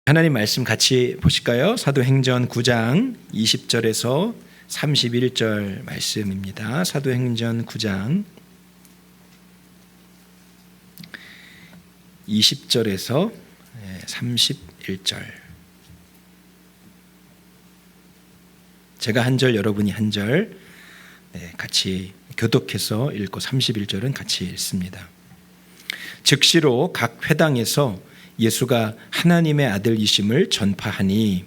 하나님 말씀 같이 보실까요? 사도행전 9장 20절에서 31절 말씀입니다. 사도행전 9장 20절에서 31절. 제가 한 절, 여러분이 한 절 같이 교독해서 읽고 31절은 같이 읽습니다. 즉시로 각 회당에서 예수가 하나님의 아들이심을 전파하니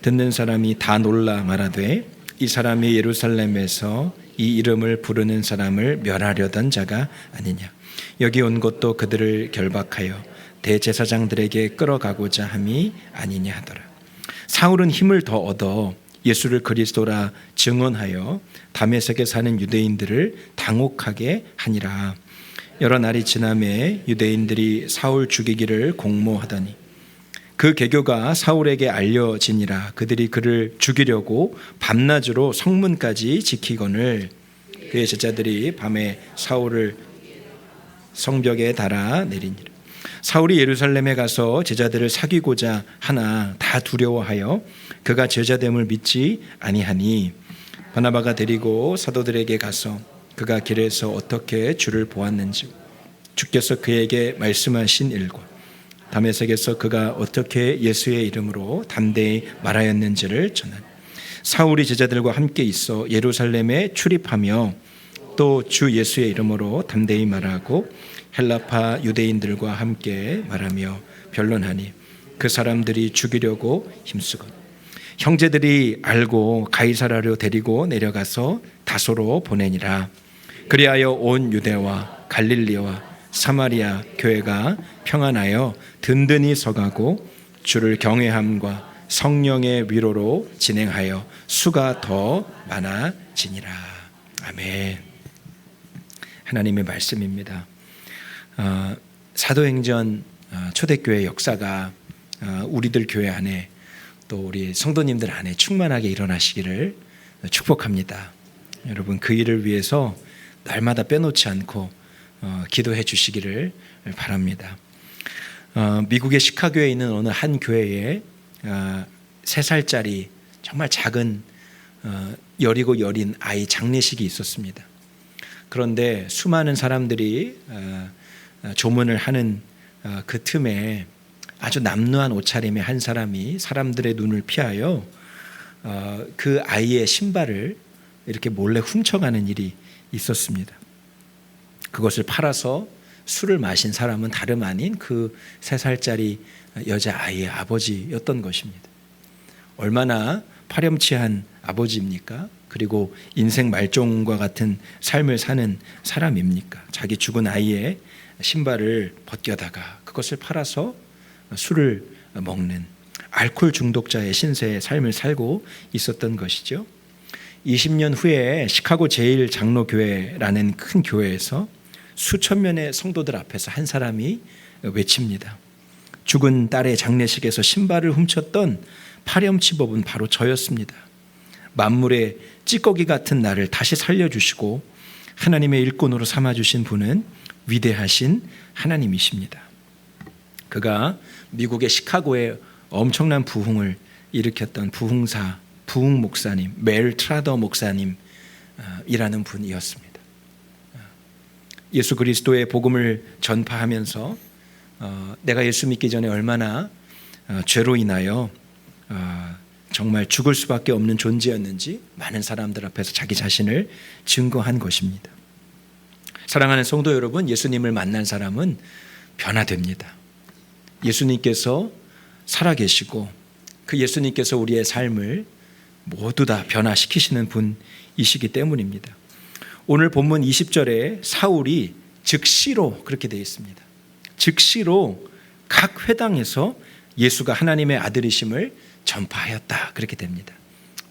듣는 사람이 다 놀라 말하되 이 사람이 예루살렘에서 이 이름을 부르는 사람을 멸하려던 자가 아니냐. 여기 온 것도 그들을 결박하여 대제사장들에게 끌어가고자 함이 아니냐 하더라. 사울은 힘을 더 얻어 예수를 그리스도라 증언하여 다메섹에 사는 유대인들을 당혹하게 하니라. 여러 날이 지나매 유대인들이 사울 죽이기를 공모하더니 그 계교가 사울에게 알려지니라. 그들이 그를 죽이려고 밤낮으로 성문까지 지키거늘 그의 제자들이 밤에 사울을 성벽에 달아 내리니라. 사울이 예루살렘에 가서 제자들을 사귀고자 하나 다 두려워하여 그가 제자됨을 믿지 아니하니 바나바가 데리고 사도들에게 가서 그가 길에서 어떻게 주를 보았는지 주께서 그에게 말씀하신 일과 다메섹에서 그가 어떻게 예수의 이름으로 담대히 말하였는지를 전하니 사울이 제자들과 함께 있어 예루살렘에 출입하며 또 주 예수의 이름으로 담대히 말하고 헬라파 유대인들과 함께 말하며 변론하니 그 사람들이 죽이려고 힘쓰고 형제들이 알고 가이사라로 데리고 내려가서 다소로 보내니라. 그리하여 온 유대와 갈릴리와 사마리아 교회가 평안하여 든든히 서가고 주를 경외함과 성령의 위로로 진행하여 수가 더 많아지니라. 아멘. 하나님의 말씀입니다. 사도행전 초대교회 역사가 우리들 교회 안에 또 우리 성도님들 안에 충만하게 일어나시기를 축복합니다. 여러분 그 일을 위해서 날마다 빼놓지 않고 기도해 주시기를 바랍니다. 미국의 시카고에 있는 어느 한 교회에 3살짜리 정말 작은 여리고 여린 아이 장례식이 있었습니다. 그런데 수많은 사람들이 조문을 하는 그 틈에 아주 남루한 옷차림의 한 사람이 사람들의 눈을 피하여 그 아이의 신발을 이렇게 몰래 훔쳐가는 일이 있었습니다. 그것을 팔아서 술을 마신 사람은 다름 아닌 그 3살짜리 여자아이의 아버지였던 것입니다. 얼마나 파렴치한 아버지입니까? 그리고 인생 말종과 같은 삶을 사는 사람입니까? 자기 죽은 아이의 신발을 벗겨다가 그것을 팔아서 술을 먹는 알코올 중독자의 신세의 삶을 살고 있었던 것이죠. 20년 후에 시카고 제1장로교회라는 큰 교회에서 수천 명의 성도들 앞에서 한 사람이 외칩니다. 죽은 딸의 장례식에서 신발을 훔쳤던 파렴치법은 바로 저였습니다. 만물의 찌꺼기 같은 나를 다시 살려주시고 하나님의 일꾼으로 삼아주신 분은 위대하신 하나님이십니다. 그가 미국의 시카고에 엄청난 부흥을 일으켰던 부흥 목사님, 멜 트라더 목사님이라는 분이었습니다. 예수 그리스도의 복음을 전파하면서 내가 예수 믿기 전에 얼마나 죄로 인하여 정말 죽을 수밖에 없는 존재였는지 많은 사람들 앞에서 자기 자신을 증거한 것입니다. 사랑하는 성도 여러분, 예수님을 만난 사람은 변화됩니다. 예수님께서 살아계시고 그 예수님께서 우리의 삶을 모두 다 변화시키시는 분이시기 때문입니다. 오늘 본문 20절에 사울이 즉시로 그렇게 되어 있습니다. 즉시로 각 회당에서 예수가 하나님의 아들이심을 전파하였다. 그렇게 됩니다.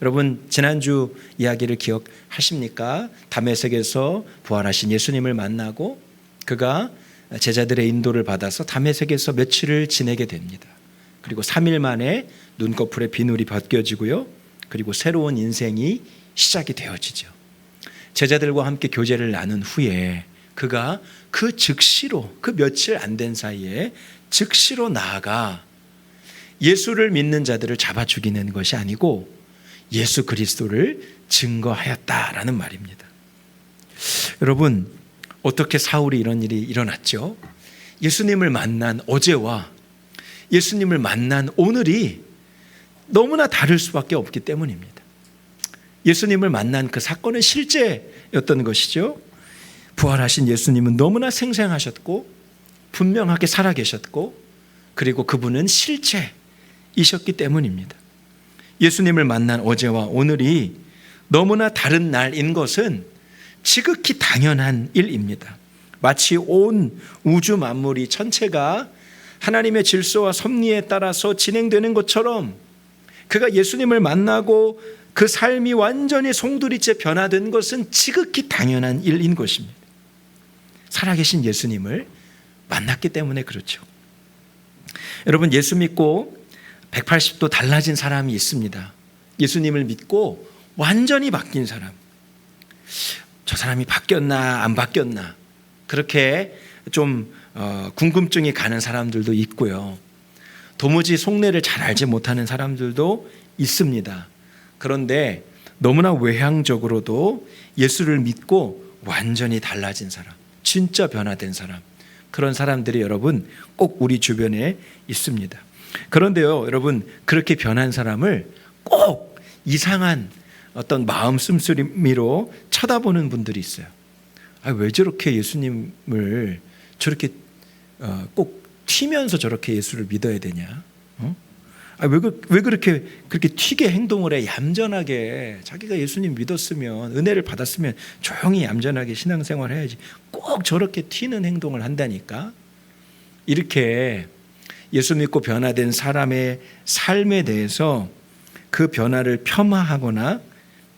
여러분 지난주 이야기를 기억하십니까? 다메섹에서 부활하신 예수님을 만나고 그가 제자들의 인도를 받아서 다메섹에서 며칠을 지내게 됩니다. 그리고 3일 만에 눈꺼풀에 비늘이 벗겨지고요. 그리고 새로운 인생이 시작이 되어지죠. 제자들과 함께 교제를 나눈 후에 그가 그 즉시로 그 며칠 안 된 사이에 즉시로 나아가 예수를 믿는 자들을 잡아 죽이는 것이 아니고 예수 그리스도를 증거하였다라는 말입니다. 여러분, 어떻게 사울이 이런 일이 일어났죠? 예수님을 만난 어제와 예수님을 만난 오늘이 너무나 다를 수밖에 없기 때문입니다. 예수님을 만난 그 사건은 실제였던 것이죠. 부활하신 예수님은 너무나 생생하셨고 분명하게 살아계셨고 그리고 그분은 실체이셨기 때문입니다. 예수님을 만난 어제와 오늘이 너무나 다른 날인 것은 지극히 당연한 일입니다. 마치 온 우주 만물이 전체가 하나님의 질서와 섭리에 따라서 진행되는 것처럼 그가 예수님을 만나고 그 삶이 완전히 송두리째 변화된 것은 지극히 당연한 일인 것입니다. 살아계신 예수님을 만났기 때문에 그렇죠. 여러분, 예수 믿고 180도 달라진 사람이 있습니다. 예수님을 믿고 완전히 바뀐 사람. 저 사람이 바뀌었나 안 바뀌었나 그렇게 좀 궁금증이 가는 사람들도 있고요. 도무지 속내를 잘 알지 못하는 사람들도 있습니다. 그런데 너무나 외향적으로도 예수를 믿고 완전히 달라진 사람, 진짜 변화된 사람, 그런 사람들이 여러분 꼭 우리 주변에 있습니다. 그런데요, 여러분, 그렇게 변한 사람을 꼭 이상한 어떤 마음 씀씀이로 쳐다보는 분들이 있어요. 왜 저렇게 예수님을 저렇게 꼭 튀면서 저렇게 예수를 믿어야 되냐? 왜 그렇게 튀게 행동을 해? 얌전하게 자기가 예수님 믿었으면, 은혜를 받았으면 조용히 얌전하게 신앙생활 해야지. 꼭 저렇게 튀는 행동을 한다니까. 이렇게 예수 믿고 변화된 사람의 삶에 대해서 그 변화를 폄하하거나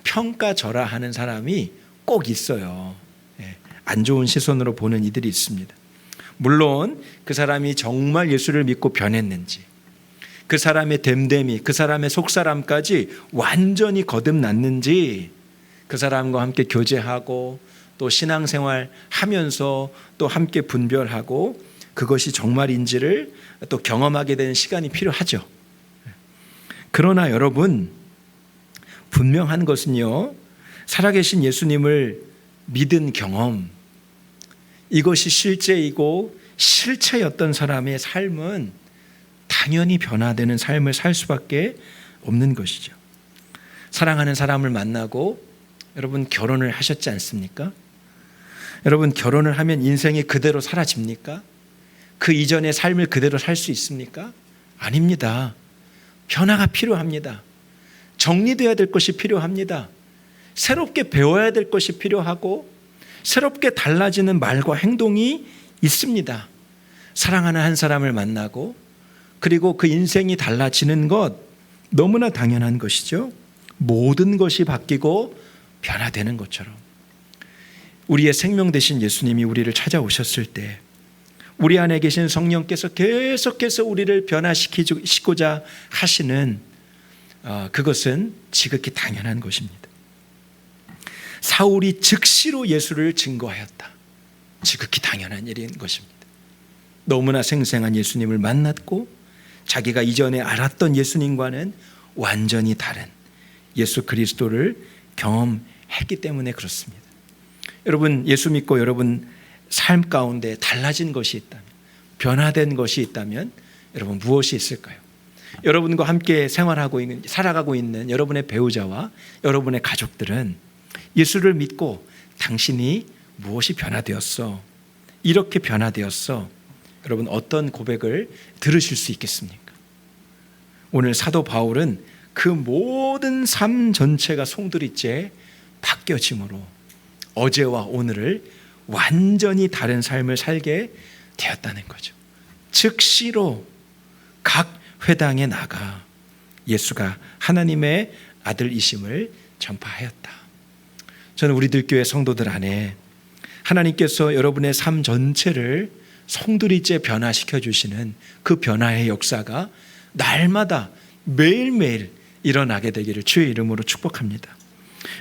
평가절하하는 사람이 꼭 있어요. 안 좋은 시선으로 보는 이들이 있습니다. 물론 그 사람이 정말 예수를 믿고 변했는지, 그 사람의 됨됨이, 그 사람의 속사람까지 완전히 거듭났는지, 그 사람과 함께 교제하고 또 신앙생활 하면서 또 함께 분별하고 그것이 정말인지를 또 경험하게 되는 시간이 필요하죠. 그러나 여러분, 분명한 것은요, 살아계신 예수님을 믿은 경험, 이것이 실제이고 실체였던 사람의 삶은 당연히 변화되는 삶을 살 수밖에 없는 것이죠. 사랑하는 사람을 만나고 여러분 결혼을 하셨지 않습니까? 여러분, 결혼을 하면 인생이 그대로 사라집니까? 그 이전의 삶을 그대로 살 수 있습니까? 아닙니다. 변화가 필요합니다. 정리되어야 될 것이 필요합니다. 새롭게 배워야 될 것이 필요하고 새롭게 달라지는 말과 행동이 있습니다. 사랑하는 한 사람을 만나고 그리고 그 인생이 달라지는 것 너무나 당연한 것이죠. 모든 것이 바뀌고 변화되는 것처럼 우리의 생명 되신 예수님이 우리를 찾아오셨을 때 우리 안에 계신 성령께서 계속해서 우리를 변화시키고자 하시는 그것은 지극히 당연한 것입니다. 사울이 즉시로 예수를 증거하였다. 지극히 당연한 일인 것입니다. 너무나 생생한 예수님을 만났고 자기가 이전에 알았던 예수님과는 완전히 다른 예수 그리스도를 경험했기 때문에 그렇습니다. 여러분, 예수 믿고 여러분 삶 가운데 달라진 것이 있다면, 변화된 것이 있다면 여러분 무엇이 있을까요? 여러분과 함께 살아가고 있는 여러분의 배우자와 여러분의 가족들은 예수를 믿고 당신이 무엇이 변화되었어? 이렇게 변화되었어? 여러분, 어떤 고백을 들으실 수 있겠습니까? 오늘 사도 바울은 그 모든 삶 전체가 송두리째 바뀌어짐으로 어제와 오늘을 완전히 다른 삶을 살게 되었다는 거죠. 즉시로 각 회당에 나가 예수가 하나님의 아들이심을 전파하였다. 저는 우리들 교회 성도들 안에 하나님께서 여러분의 삶 전체를 송두리째 변화시켜 주시는 그 변화의 역사가 날마다 매일매일 일어나게 되기를 주의 이름으로 축복합니다.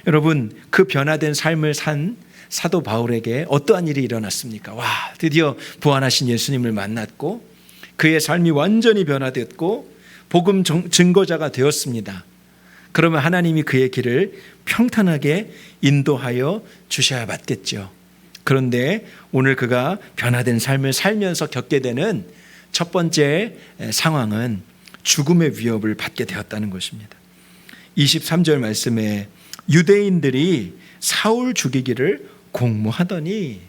여러분, 그 변화된 삶을 산 사도 바울에게 어떠한 일이 일어났습니까? 드디어 부활하신 예수님을 만났고 그의 삶이 완전히 변화됐고 복음 증거자가 되었습니다. 그러면 하나님이 그의 길을 평탄하게 인도하여 주셔야 맞겠죠. 그런데 오늘 그가 변화된 삶을 살면서 겪게 되는 첫 번째 상황은 죽음의 위협을 받게 되었다는 것입니다. 23절 말씀에 유대인들이 사울 죽이기를 공모하더니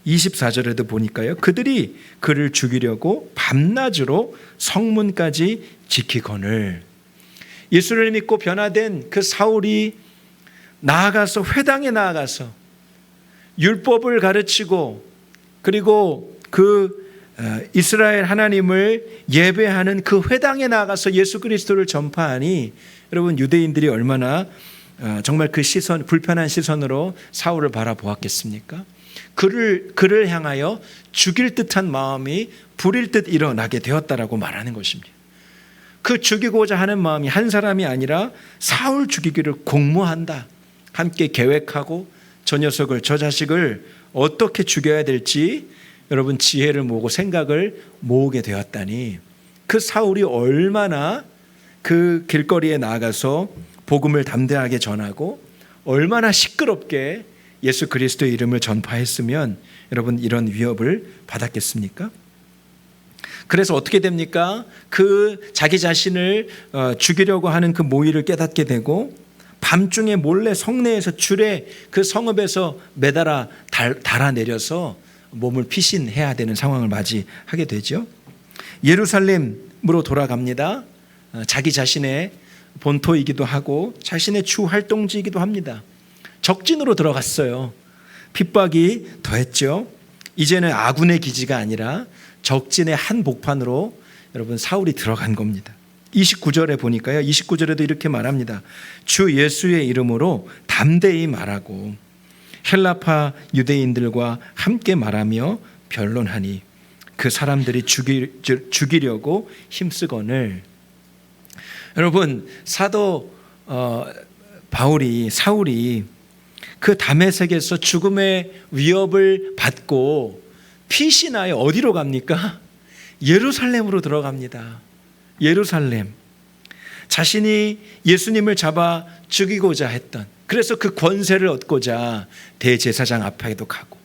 24절에도 보니까요, 그들이 그를 죽이려고 밤낮으로 성문까지 지키거늘. 예수를 믿고 변화된 그 사울이 나아가서 회당에 나아가서 율법을 가르치고 그리고 그 이스라엘 하나님을 예배하는 그 회당에 나아가서 예수 그리스도를 전파하니 여러분, 유대인들이 얼마나 정말 그 시선, 불편한 시선으로 사울을 바라보았겠습니까? 그를 향하여 죽일 듯한 마음이 불일 듯 일어나게 되었다라고 말하는 것입니다. 그 죽이고자 하는 마음이 한 사람이 아니라 사울 죽이기를 공모한다. 함께 계획하고 저 녀석을, 저 자식을 어떻게 죽여야 될지 여러분 지혜를 모으고 생각을 모으게 되었다니, 그 사울이 얼마나 그 길거리에 나아가서 복음을 담대하게 전하고 얼마나 시끄럽게 예수 그리스도의 이름을 전파했으면 여러분 이런 위협을 받았겠습니까? 그래서 어떻게 됩니까? 그 자기 자신을 죽이려고 하는 그 모의를 깨닫게 되고 밤중에 몰래 성내에서 줄에 그 성읍에서 매달아 달아내려서 몸을 피신해야 되는 상황을 맞이하게 되죠. 예루살렘으로 돌아갑니다. 자기 자신의 본토이기도 하고 자신의 주 활동지이기도 합니다. 적진으로 들어갔어요. 핍박이 더했죠. 이제는 아군의 기지가 아니라 적진의 한복판으로 여러분 사울이 들어간 겁니다. 29절에 보니까요, 29절에도 이렇게 말합니다. 주 예수의 이름으로 담대히 말하고 헬라파 유대인들과 함께 말하며 변론하니 그 사람들이 죽이려고 힘쓰거늘. 여러분, 사도 사울이 그 다메섹에서 죽음의 위협을 받고 피신하여 어디로 갑니까? 예루살렘으로 들어갑니다. 예루살렘. 자신이 예수님을 잡아 죽이고자 했던, 그래서 그 권세를 얻고자 대제사장 앞에도 가고,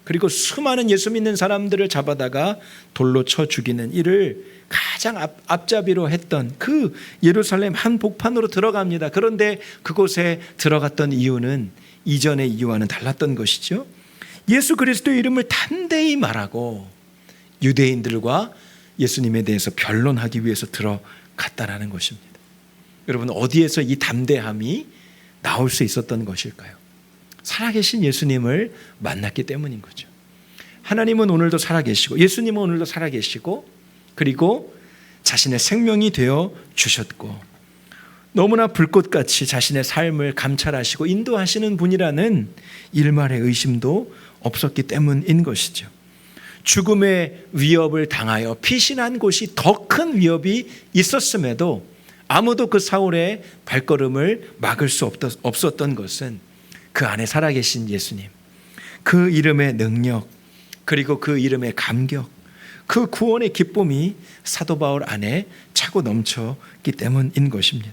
그리고 수많은 예수 믿는 사람들을 잡아다가 돌로 쳐 죽이는 일을 가장 앞잡이로 했던 그 예루살렘 한복판으로 들어갑니다. 그런데 그곳에 들어갔던 이유는 이전의 이유와는 달랐던 것이죠. 예수 그리스도의 이름을 담대히 말하고 유대인들과 예수님에 대해서 변론하기 위해서 들어갔다라는 것입니다. 여러분, 어디에서 이 담대함이 나올 수 있었던 것일까요? 살아계신 예수님을 만났기 때문인 거죠. 하나님은 오늘도 살아계시고 예수님은 오늘도 살아계시고 그리고 자신의 생명이 되어 주셨고 너무나 불꽃같이 자신의 삶을 감찰하시고 인도하시는 분이라는 일말의 의심도 없었기 때문인 것이죠. 죽음의 위협을 당하여 피신한 곳이 더 큰 위협이 있었음에도 아무도 그 사울의 발걸음을 막을 수 없었던 것은 그 안에 살아계신 예수님, 그 이름의 능력, 그리고 그 이름의 감격, 그 구원의 기쁨이 사도 바울 안에 차고 넘쳤기 때문인 것입니다.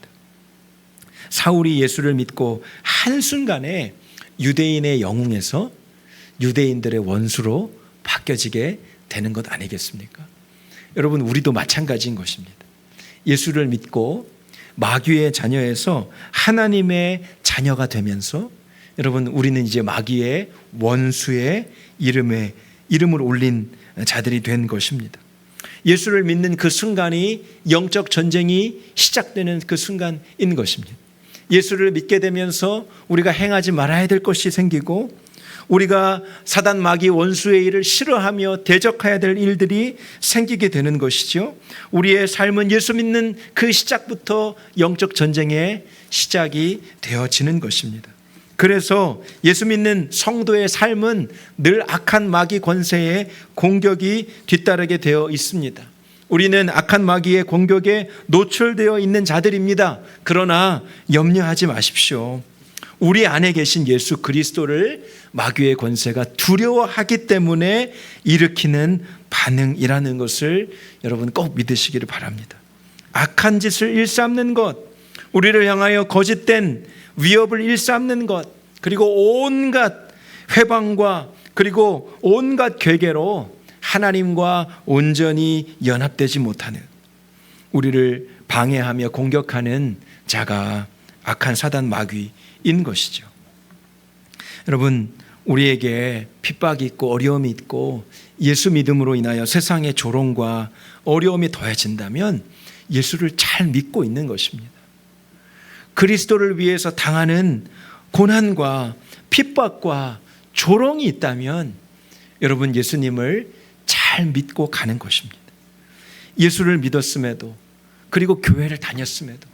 사울이 예수를 믿고 한순간에 유대인의 영웅에서 유대인들의 원수로 바뀌어지게 되는 것 아니겠습니까? 여러분, 우리도 마찬가지인 것입니다. 예수를 믿고 마귀의 자녀에서 하나님의 자녀가 되면서 여러분, 우리는 이제 마귀의 원수의 이름을 올린 자들이 된 것입니다. 예수를 믿는 그 순간이 영적 전쟁이 시작되는 그 순간인 것입니다. 예수를 믿게 되면서 우리가 행하지 말아야 될 것이 생기고 우리가 사단 마귀 원수의 일을 싫어하며 대적해야 될 일들이 생기게 되는 것이죠. 우리의 삶은 예수 믿는 그 시작부터 영적 전쟁의 시작이 되어지는 것입니다. 그래서 예수 믿는 성도의 삶은 늘 악한 마귀 권세의 공격이 뒤따르게 되어 있습니다. 우리는 악한 마귀의 공격에 노출되어 있는 자들입니다. 그러나 염려하지 마십시오. 우리 안에 계신 예수 그리스도를 마귀의 권세가 두려워하기 때문에 일으키는 반응이라는 것을 여러분 꼭 믿으시기를 바랍니다. 악한 짓을 일삼는 것, 우리를 향하여 거짓된 위협을 일삼는 것, 그리고 온갖 회방과 그리고 온갖 괴계로 하나님과 온전히 연합되지 못하는, 우리를 방해하며 공격하는 자가 악한 사단 마귀인 것이죠. 여러분, 우리에게 핍박이 있고 어려움이 있고 예수 믿음으로 인하여 세상의 조롱과 어려움이 더해진다면 예수를 잘 믿고 있는 것입니다. 그리스도를 위해서 당하는 고난과 핍박과 조롱이 있다면 여러분, 예수님을 잘 믿고 가는 것입니다. 예수를 믿었음에도, 그리고 교회를 다녔음에도,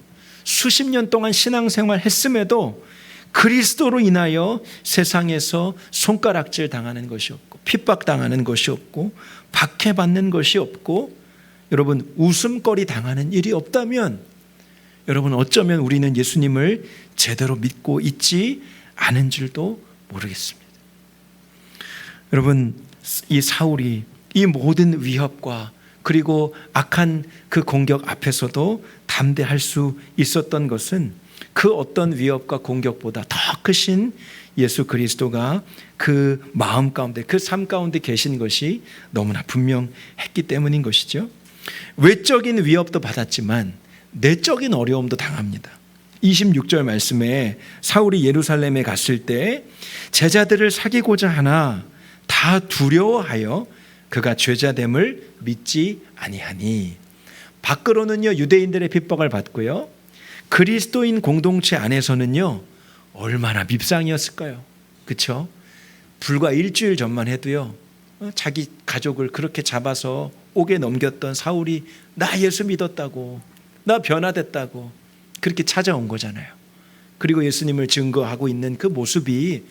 수십 년 동안 신앙생활 했음에도 그리스도로 인하여 세상에서 손가락질 당하는 것이 없고, 핍박 당하는 것이 없고, 박해받는 것이 없고, 여러분 웃음거리 당하는 일이 없다면 여러분, 어쩌면 우리는 예수님을 제대로 믿고 있지 않은 줄도 모르겠습니다. 여러분, 이 사울이 이 모든 위협과 그리고 악한 그 공격 앞에서도 담대할 수 있었던 것은 그 어떤 위협과 공격보다 더 크신 예수 그리스도가 그 마음 가운데, 그 삶 가운데 계신 것이 너무나 분명했기 때문인 것이죠. 외적인 위협도 받았지만 내적인 어려움도 당합니다. 26절 말씀에 사울이 예루살렘에 갔을 때 제자들을 사귀고자 하나 다 두려워하여 그가 죄자됨을 믿지 아니하니, 밖으로는요 유대인들의 핍박을 받고요, 그리스도인 공동체 안에서는요 얼마나 밉상이었을까요? 그렇죠? 불과 일주일 전만 해도요 자기 가족을 그렇게 잡아서 옥에 넘겼던 사울이 나 예수 믿었다고, 나 변화됐다고 그렇게 찾아온 거잖아요. 그리고 예수님을 증거하고 있는 그 모습이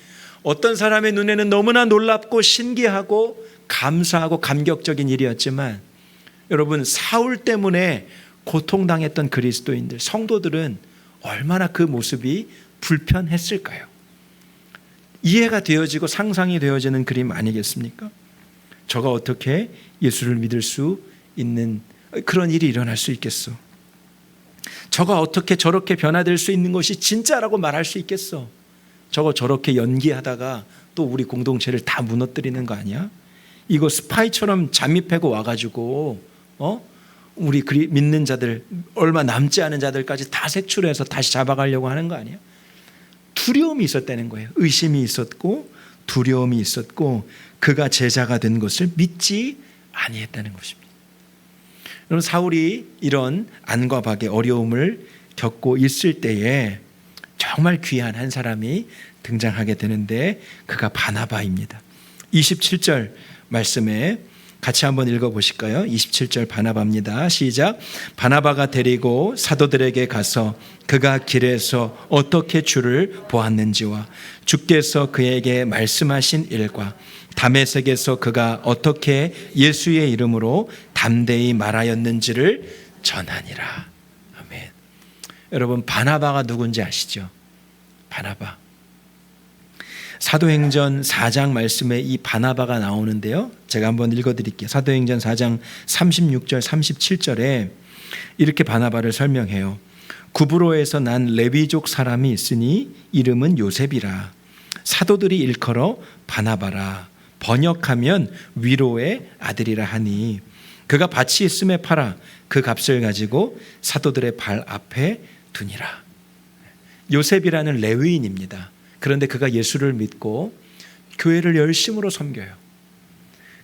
어떤 사람의 눈에는 너무나 놀랍고 신기하고 감사하고 감격적인 일이었지만, 여러분 사울 때문에 고통당했던 그리스도인들, 성도들은 얼마나 그 모습이 불편했을까요? 이해가 되어지고 상상이 되어지는 그림 아니겠습니까? 저가 어떻게 예수를 믿을 수 있는 그런 일이 일어날 수 있겠어? 저가 어떻게 저렇게 변화될 수 있는 것이 진짜라고 말할 수 있겠어? 저거 저렇게 연기하다가 또 우리 공동체를 다 무너뜨리는 거 아니야? 이거 스파이처럼 잠입하고 와가지고 우리 믿는 자들, 얼마 남지 않은 자들까지 다 색출해서 다시 잡아가려고 하는 거 아니야? 두려움이 있었다는 거예요. 의심이 있었고 두려움이 있었고 그가 제자가 된 것을 믿지 아니했다는 것입니다. 여러분, 사울이 이런 안과 박의 어려움을 겪고 있을 때에 정말 귀한 한 사람이 등장하게 되는데 그가 바나바입니다. 27절 말씀에 같이 한번 읽어보실까요? 27절 바나바입니다. 시작. 바나바가 데리고 사도들에게 가서 그가 길에서 어떻게 주를 보았는지와 주께서 그에게 말씀하신 일과 다메섹에서 그가 어떻게 예수의 이름으로 담대히 말하였는지를 전하니라. 아멘. 여러분, 바나바가 누군지 아시죠? 바나바. 사도행전 4장 말씀에 이 바나바가 나오는데요, 제가 한번 읽어드릴게요. 사도행전 4장 36절 37절에 이렇게 바나바를 설명해요. 구브로에서 난 레위족 사람이 있으니 이름은 요셉이라. 사도들이 일컬어 바나바라. 번역하면 위로의 아들이라 하니 그가 밭이 있음에 팔아 그 값을 가지고 사도들의 발 앞에 두니라. 요셉이라는 레위인입니다. 그런데 그가 예수를 믿고 교회를 열심으로 섬겨요.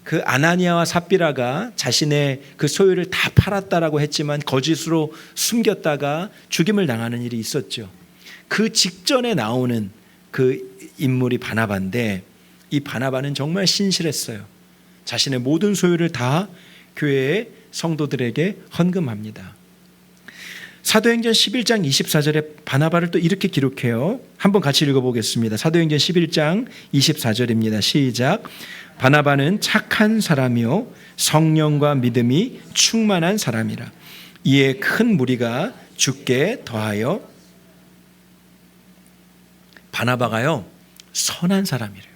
그 아나니아와 삽비라가 자신의 그 소유를 다 팔았다라고 했지만 거짓으로 숨겼다가 죽임을 당하는 일이 있었죠. 그 직전에 나오는 그 인물이 바나바인데, 이 바나바는 정말 신실했어요. 자신의 모든 소유를 다 교회의 성도들에게 헌금합니다. 사도행전 11장 24절에 바나바를 또 이렇게 기록해요. 한번 같이 읽어보겠습니다. 사도행전 11장 24절입니다. 시작. 바나바는 착한 사람이요 성령과 믿음이 충만한 사람이라. 이에 큰 무리가 주께 더하여. 바나바가요 선한 사람이래요.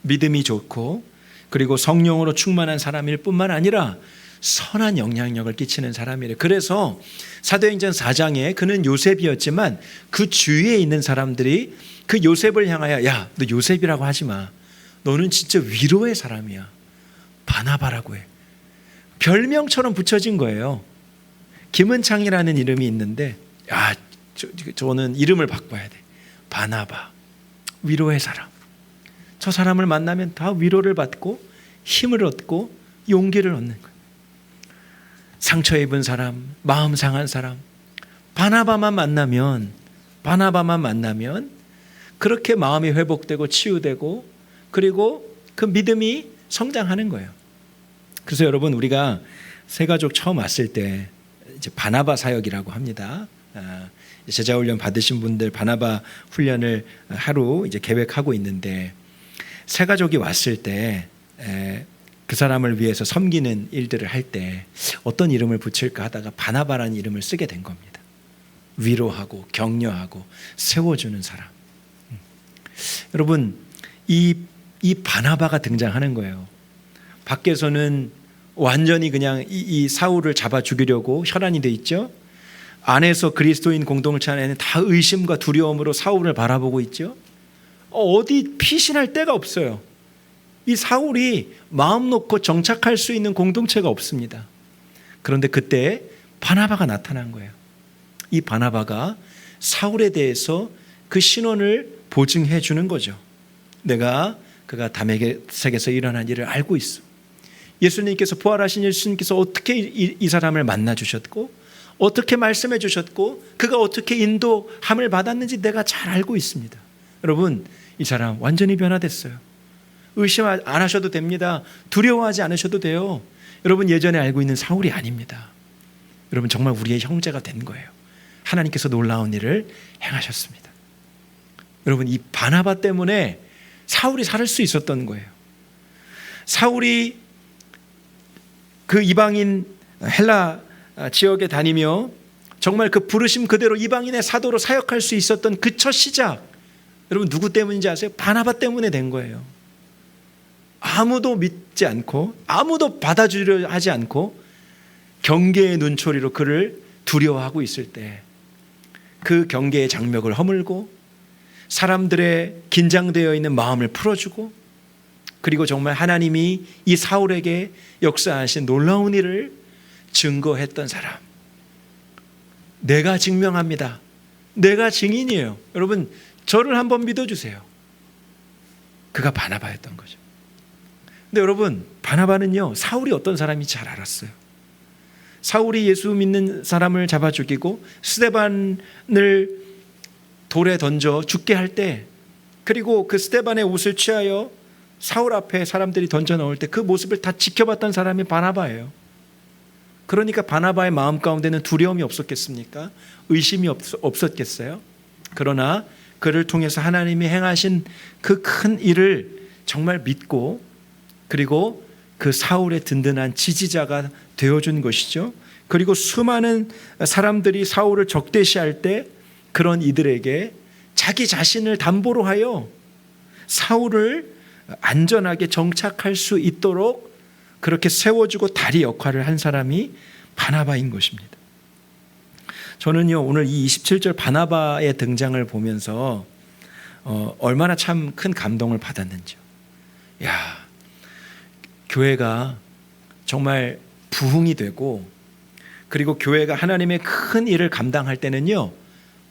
믿음이 좋고 그리고 성령으로 충만한 사람일 뿐만 아니라 선한 영향력을 끼치는 사람이래요. 그래서 사도행전 4장에 그는 요셉이었지만 그 주위에 있는 사람들이 그 요셉을 향하여 야, 너 요셉이라고 하지 마. 너는 진짜 위로의 사람이야. 바나바라고 해. 별명처럼 붙여진 거예요. 김은창이라는 이름이 있는데 야, 저는 이름을 바꿔야 돼. 바나바. 위로의 사람. 저 사람을 만나면 다 위로를 받고 힘을 얻고 용기를 얻는 거예요. 상처 입은 사람, 마음 상한 사람, 바나바만 만나면 그렇게 마음이 회복되고 치유되고 그리고 그 믿음이 성장하는 거예요. 그래서 여러분, 우리가 새가족 처음 왔을 때 이제 바나바 사역이라고 합니다. 제자 훈련 받으신 분들 바나바 훈련을 하루 이제 계획하고 있는데, 새가족이 왔을 때 그 사람을 위해서 섬기는 일들을 할 때 어떤 이름을 붙일까 하다가 바나바라는 이름을 쓰게 된 겁니다. 위로하고 격려하고 세워주는 사람. 여러분, 이 바나바가 등장하는 거예요. 밖에서는 완전히 그냥 이 사울을 잡아 죽이려고 혈안이 돼 있죠. 안에서 그리스도인 공동체 안에는 다 의심과 두려움으로 사울을 바라보고 있죠. 어디 피신할 데가 없어요. 이 사울이 마음 놓고 정착할 수 있는 공동체가 없습니다. 그런데 그때 바나바가 나타난 거예요. 이 바나바가 사울에 대해서 그 신원을 보증해 주는 거죠. 그가 다메섹에서 일어난 일을 알고 있어. 예수님께서, 부활하신 예수님께서 어떻게 이 사람을 만나 주셨고 어떻게 말씀해 주셨고 그가 어떻게 인도함을 받았는지 내가 잘 알고 있습니다. 여러분, 이 사람 완전히 변화됐어요. 의심 안 하셔도 됩니다. 두려워하지 않으셔도 돼요. 여러분, 예전에 알고 있는 사울이 아닙니다. 여러분, 정말 우리의 형제가 된 거예요. 하나님께서 놀라운 일을 행하셨습니다. 여러분, 이 바나바 때문에 사울이 살 수 있었던 거예요. 사울이 그 이방인 헬라 지역에 다니며 정말 그 부르심 그대로 이방인의 사도로 사역할 수 있었던 그 첫 시작, 여러분 누구 때문인지 아세요? 바나바 때문에 된 거예요. 아무도 믿지 않고 아무도 받아주려 하지 않고 경계의 눈초리로 그를 두려워하고 있을 때 그 경계의 장벽을 허물고 사람들의 긴장되어 있는 마음을 풀어주고, 그리고 정말 하나님이 이 사울에게 역사하신 놀라운 일을 증거했던 사람. 내가 증명합니다. 내가 증인이에요. 여러분, 저를 한번 믿어주세요. 그가 바나바였던 거죠. 근데 여러분, 바나바는요, 사울이 어떤 사람인지 잘 알았어요. 사울이 예수 믿는 사람을 잡아 죽이고 스데반을 돌에 던져 죽게 할 때, 그리고 그 스데반의 옷을 취하여 사울 앞에 사람들이 던져 넣을 때 그 모습을 다 지켜봤던 사람이 바나바예요. 그러니까 바나바의 마음 가운데는 두려움이 없었겠습니까? 의심이 없었겠어요? 그러나 그를 통해서 하나님이 행하신 그 큰 일을 정말 믿고, 그리고 그 사울의 든든한 지지자가 되어준 것이죠. 그리고 수많은 사람들이 사울을 적대시할 때 그런 이들에게 자기 자신을 담보로 하여 사울을 안전하게 정착할 수 있도록 그렇게 세워주고 다리 역할을 한 사람이 바나바인 것입니다. 저는요, 오늘 이 27절 바나바의 등장을 보면서 얼마나 참 큰 감동을 받았는지요. 야, 교회가 정말 부흥이 되고, 그리고 교회가 하나님의 큰 일을 감당할 때는요,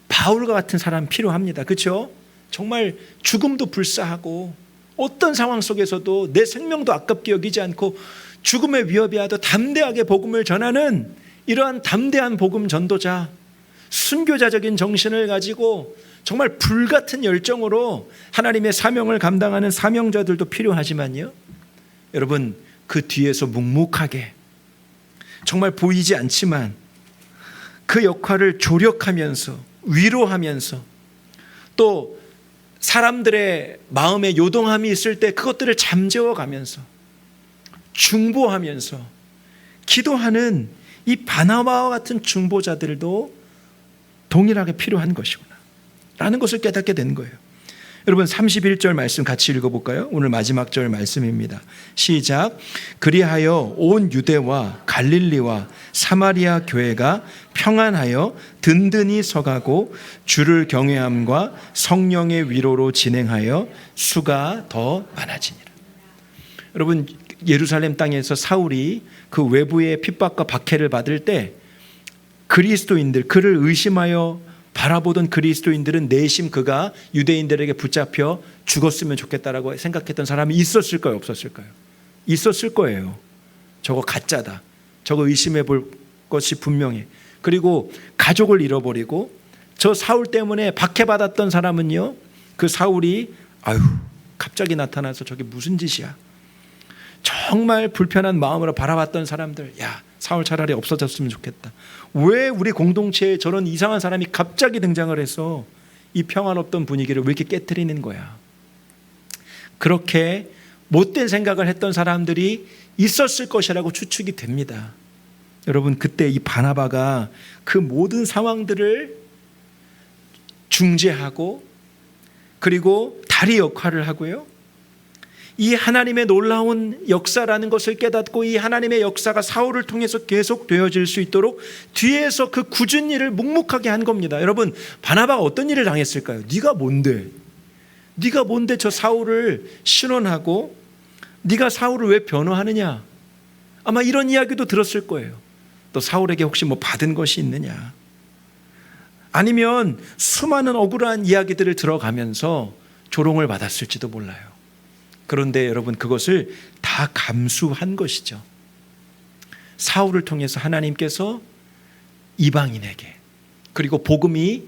바울과 같은 사람 필요합니다. 그렇죠? 정말 죽음도 불사하고 어떤 상황 속에서도 내 생명도 아깝게 여기지 않고 죽음의 위협이 와도 담대하게 복음을 전하는 이러한 담대한 복음 전도자, 순교자적인 정신을 가지고 정말 불같은 열정으로 하나님의 사명을 감당하는 사명자들도 필요하지만요, 여러분, 그 뒤에서 묵묵하게 정말 보이지 않지만 그 역할을 조력하면서 위로하면서 또 사람들의 마음에 요동함이 있을 때 그것들을 잠재워 가면서 중보하면서 기도하는 이 바나바와 같은 중보자들도 동일하게 필요한 것이구나 라는 것을 깨닫게 된 거예요. 여러분 31절 말씀 같이 읽어볼까요? 오늘 마지막 절 말씀입니다. 시작. 그리하여 온 유대와 갈릴리와 사마리아 교회가 평안하여 든든히 서가고 주를 경외함과 성령의 위로로 진행하여 수가 더 많아지니라. 여러분 예루살렘 땅에서 사울이 그 외부의 핍박과 박해를 받을 때 그리스도인들, 그를 의심하여 바라보던 그리스도인들은 내심 그가 유대인들에게 붙잡혀 죽었으면 좋겠다라고 생각했던 사람이 있었을까요? 없었을까요? 있었을 거예요. 저거 가짜다. 저거 의심해 볼 것이 분명해. 그리고 가족을 잃어버리고 저 사울 때문에 박해받았던 사람은요, 그 사울이 아유 갑자기 나타나서 저게 무슨 짓이야. 정말 불편한 마음으로 바라봤던 사람들, 야 사울 차라리 없어졌으면 좋겠다. 왜 우리 공동체에 저런 이상한 사람이 갑자기 등장을 해서 이 평화롭던 분위기를 왜 이렇게 깨트리는 거야. 그렇게 못된 생각을 했던 사람들이 있었을 것이라고 추측이 됩니다. 여러분 그때 이 바나바가 그 모든 상황들을 중재하고 그리고 다리 역할을 하고요, 이 하나님의 놀라운 역사라는 것을 깨닫고 이 하나님의 역사가 사울을 통해서 계속 되어질 수 있도록 뒤에서 그 굳은 일을 묵묵하게 한 겁니다. 여러분 바나바가 어떤 일을 당했을까요? 네가 뭔데 저 사울을 신원하고 네가 사울을 왜 변호하느냐. 아마 이런 이야기도 들었을 거예요. 또 사울에게 혹시 뭐 받은 것이 있느냐, 아니면 수많은 억울한 이야기들을 들어가면서 조롱을 받았을지도 몰라요. 그런데 여러분 그것을 다 감수한 것이죠. 사울을 통해서 하나님께서 이방인에게 그리고 복음이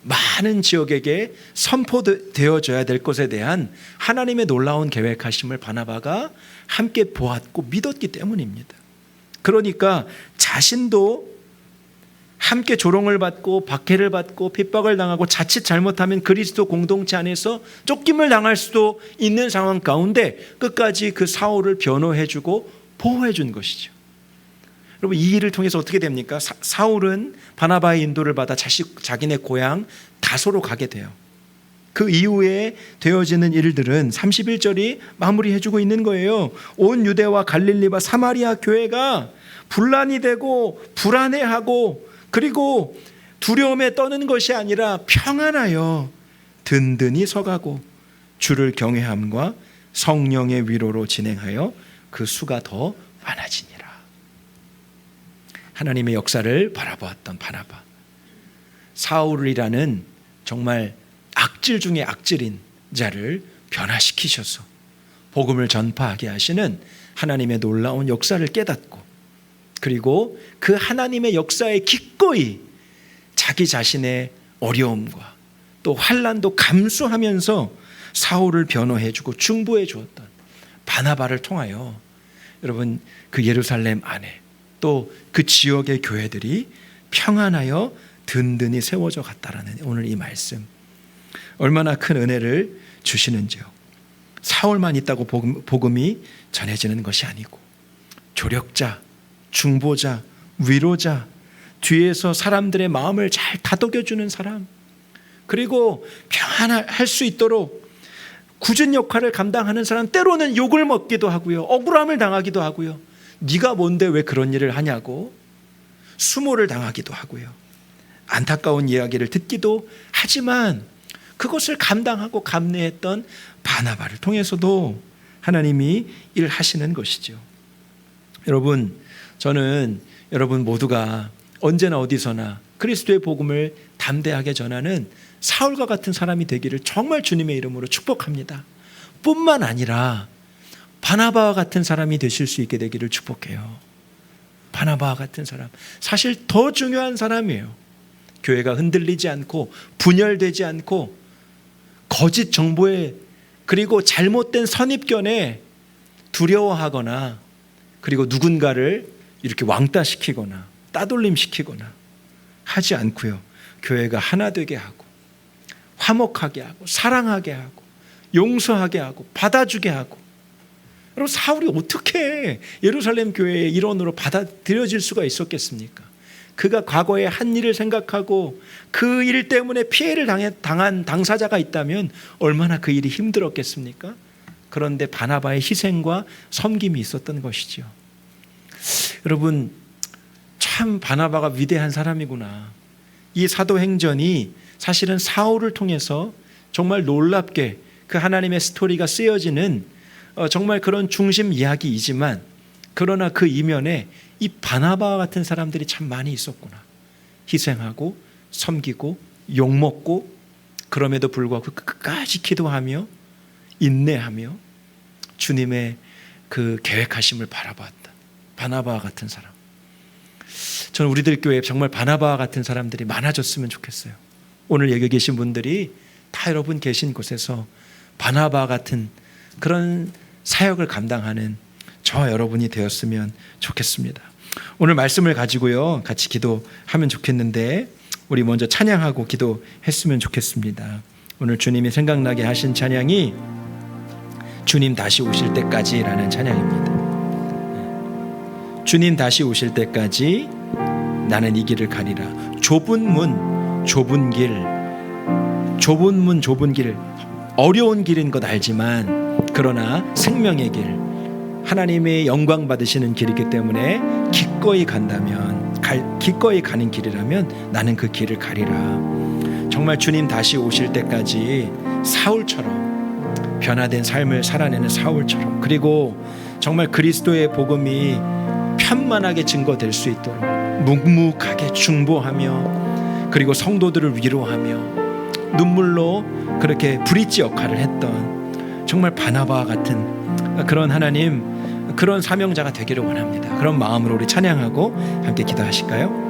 많은 지역에게 선포되어져야 될 것에 대한 하나님의 놀라운 계획하심을 바나바가 함께 보았고 믿었기 때문입니다. 그러니까 자신도 함께 조롱을 받고 박해를 받고 핍박을 당하고 자칫 잘못하면 그리스도 공동체 안에서 쫓김을 당할 수도 있는 상황 가운데 끝까지 그 사울을 변호해주고 보호해준 것이죠. 여러분 이 일을 통해서 어떻게 됩니까? 사울은 바나바의 인도를 받아 자기네 고향 다소로 가게 돼요. 그 이후에 되어지는 일들은 31절이 마무리해주고 있는 거예요. 온 유대와 갈릴리와 사마리아 교회가 분란이 되고 불안해하고 그리고 두려움에 떠는 것이 아니라 평안하여 든든히 서가고 주를 경외함과 성령의 위로로 진행하여 그 수가 더 많아지니라. 하나님의 역사를 바라보았던 바나바, 사울이라는 정말 악질 중에 악질인 자를 변화시키셔서 복음을 전파하게 하시는 하나님의 놀라운 역사를 깨닫고 그리고 그 하나님의 역사에 기꺼이 자기 자신의 어려움과 또 환난도 감수하면서 사울을 변호해주고 중보해 주었던 바나바를 통하여 여러분 그 예루살렘 안에 또 그 지역의 교회들이 평안하여 든든히 세워져 갔다라는 오늘 이 말씀, 얼마나 큰 은혜를 주시는지요. 사울만 있다고 복음이 전해지는 것이 아니고 조력자, 중보자, 위로자, 뒤에서 사람들의 마음을 잘 다독여주는 사람, 그리고 평안할 수 있도록 굳은 역할을 감당하는 사람, 때로는 욕을 먹기도 하고요, 억울함을 당하기도 하고요, 네가 뭔데 왜 그런 일을 하냐고 수모를 당하기도 하고요, 안타까운 이야기를 듣기도 하지만 그것을 감당하고 감내했던 바나바를 통해서도 하나님이 일하시는 것이죠. 여러분, 저는 여러분 모두가 언제나 어디서나 그리스도의 복음을 담대하게 전하는 사울과 같은 사람이 되기를 정말 주님의 이름으로 축복합니다. 뿐만 아니라 바나바와 같은 사람이 되실 수 있게 되기를 축복해요. 바나바와 같은 사람, 사실 더 중요한 사람이에요. 교회가 흔들리지 않고 분열되지 않고 거짓 정보에 그리고 잘못된 선입견에 두려워하거나 그리고 누군가를 이렇게 왕따시키거나 따돌림시키거나 하지 않고요, 교회가 하나 되게 하고 화목하게 하고 사랑하게 하고 용서하게 하고 받아주게 하고. 여러분 사울이 어떻게 예루살렘 교회의 일원으로 받아들여질 수가 있었겠습니까? 그가 과거에 한 일을 생각하고 그 일 때문에 피해를 당한 당사자가 있다면 얼마나 그 일이 힘들었겠습니까? 그런데 바나바의 희생과 섬김이 있었던 것이죠. 여러분, 참 바나바가 위대한 사람이구나. 이 사도행전이 사실은 사울을 통해서 정말 놀랍게 그 하나님의 스토리가 쓰여지는 정말 그런 중심 이야기이지만, 그러나 그 이면에 이 바나바와 같은 사람들이 참 많이 있었구나. 희생하고 섬기고 욕먹고 그럼에도 불구하고 끝까지 기도하며 인내하며 주님의 그 계획하심을 바라봤다. 바나바와 같은 사람. 저는 우리들 교회에 정말 바나바와 같은 사람들이 많아졌으면 좋겠어요. 오늘 여기 계신 분들이 다 여러분 계신 곳에서 바나바와 같은 그런 사역을 감당하는 저와 여러분이 되었으면 좋겠습니다. 오늘 말씀을 가지고요 같이 기도하면 좋겠는데, 우리 먼저 찬양하고 기도했으면 좋겠습니다. 오늘 주님이 생각나게 하신 찬양이 주님 다시 오실 때까지라는 찬양입니다. 주님 다시 오실 때까지 나는 이 길을 가리라. 좁은 문 좁은 길, 좁은 문 좁은 길, 어려운 길인 것 알지만 그러나 생명의 길, 하나님의 영광 받으시는 길이기 때문에 기꺼이 간다면, 기꺼이 가는 길이라면 나는 그 길을 가리라. 정말 주님 다시 오실 때까지 사울처럼 변화된 삶을 살아내는 사울처럼, 그리고 정말 그리스도의 복음이 편만하게 증거될 수 있도록 묵묵하게 중보하며, 그리고 성도들을 위로하며 눈물로 그렇게 브릿지 역할을 했던 정말 바나바와 같은 그런 하나님, 그런 사명자가 되기를 원합니다. 그런 마음으로 우리 찬양하고 함께 기도하실까요?